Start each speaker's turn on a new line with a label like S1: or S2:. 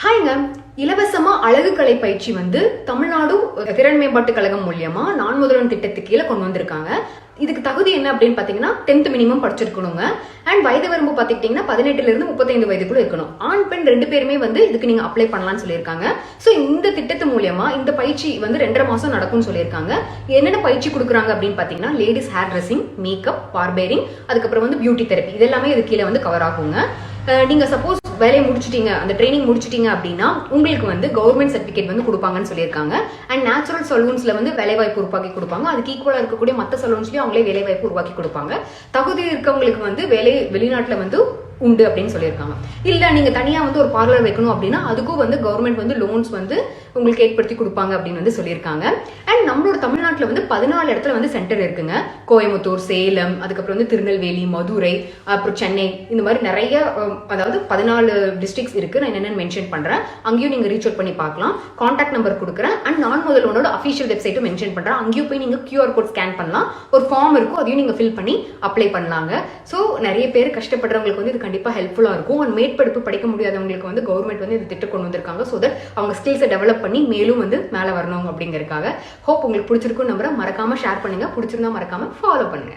S1: ஹாய்ங்க, இலவசமா அழகு கலை பயிற்சி வந்து தமிழ்நாடு திறன் மேம்பாட்டு கழகம் மூலியமா நான் முதல்வன் திட்டத்துக்கு கீழே கொண்டு வந்திருக்காங்க. இதுக்கு தகுதி என்ன அப்படின்னு பாத்தீங்கன்னா 10th மினிமம் படிச்சிருக்கணுங்க. அண்ட் வயது வரம்பு பாத்துக்கிட்டீங்கன்னா 18 இருந்து 35 வயதுக்குள்ள இருக்கணும். ஆண் பெண் 2 பேருமே வந்து இதுக்கு நீங்க அப்ளை பண்ணலாம்னு சொல்லியிருக்காங்க. சோ இந்த திட்டத்து மூலியமா இந்த பயிற்சி வந்து 2.5 மாசம் நடக்கும்னு சொல்லியிருக்காங்க. என்னென்ன பயிற்சி கொடுக்குறாங்க அப்படின்னு பாத்தீங்கன்னா லேடிஸ் ஹேர் ட்ரெஸ்ஸிங், மேக்கப், பார்பேரிங், அதுக்கப்புறம் வந்து பியூட்டி தெரப்பி, இதெல்லாமே இது கீழே வந்து கவர் ஆகுங்க. நீங்க சப்போஸ் வேலையை முடிச்சிட்டீங்க, அந்த ட்ரைனிங் முடிச்சிட்டீங்க அப்படின்னா உங்களுக்கு வந்து கவர்மெண்ட் சர்டிபிகேட் வந்து கொடுப்பாங்கன்னு சொல்லியிருக்காங்க. அண்ட் நேச்சுரல் சலூன்ஸ்ல வந்து வேலைவாய்ப்பு உருவாக்கி கொடுப்பாங்க. அதுக்கு ஈக்குவலா இருக்கக்கூடிய மற்ற சலூன்ஸ்லயும் அவங்களே வேலைவாய்ப்பு உருவாக்கி கொடுப்பாங்க. தகுதி இருக்கவங்களுக்கு வந்து வேலை வெளிநாட்டுல வந்து உண்டு அப்படின்னு சொல்லியிருக்காங்க. இல்ல நீங்க தனியா வந்து ஒரு பார்லர் வைக்கணும் அப்படின்னா அதுக்கும் வந்து கவர்மெண்ட் வந்து லோன்ஸ் வந்து உங்களுக்கு ஏற்படுத்தி கொடுப்பாங்க அப்படின்னு வந்து சொல்லியிருக்காங்க. அண்ட் நம்மளோட தமிழ்நாட்டில் வந்து 14 இடத்துல வந்து சென்டர் இருக்குங்க. கோயம்புத்தூர், சேலம், அதுக்கப்புறம் வந்து திருநெல்வேலி, மதுரை, அப்புறம் சென்னை, இந்த மாதிரி நிறைய அதாவது 14 டிஸ்ட்ரிக்ட்ஸ் இருக்கு. நான் என்னென்னு மென்ஷன் பண்றேன். அங்கேயும் நீங்க ரீச் அவுட் பண்ணி பார்க்கலாம். கான்டாக்ட் நம்பர் கொடுக்குறேன். அண்ட் நான் முதல்வனோட அஃபிஷியல் வெப்சைட்டும் மென்ஷன் பண்றேன். அங்கேயும் போய் நீங்க QR கோட் ஸ்கேன் பண்ணலாம். ஒரு ஃபார்ம் இருக்கும், அதையும் நீங்க ஃபில் பண்ணி அப்ளை பண்ணலாங்க. ஸோ நிறைய பேர் கஷ்டப்படுறவங்களுக்கு வந்து இது கண்டிப்பா ஹெல்ப்ஃபுல்லா இருக்கும். அண்ட் மேற்படிப்பு படிக்க முடியாதவங்களுக்கு வந்து கவர்மெண்ட் வந்து இந்த திட்டம் கொண்டு வந்திருக்காங்க. ஸோ தட் அவங்க ஸ்கில்ஸை டெவலப் பண்ணி மேலும் வந்து மேலே வரணும் அப்படிங்கறதுக்காக. ஹோப் உங்களுக்கு பிடிச்சிருக்கும் நம்புறேன். மறக்காம ஷேர் பண்ணுங்க. பிடிச்சிருந்தா மறக்காம ஃபாலோ பண்ணுங்க.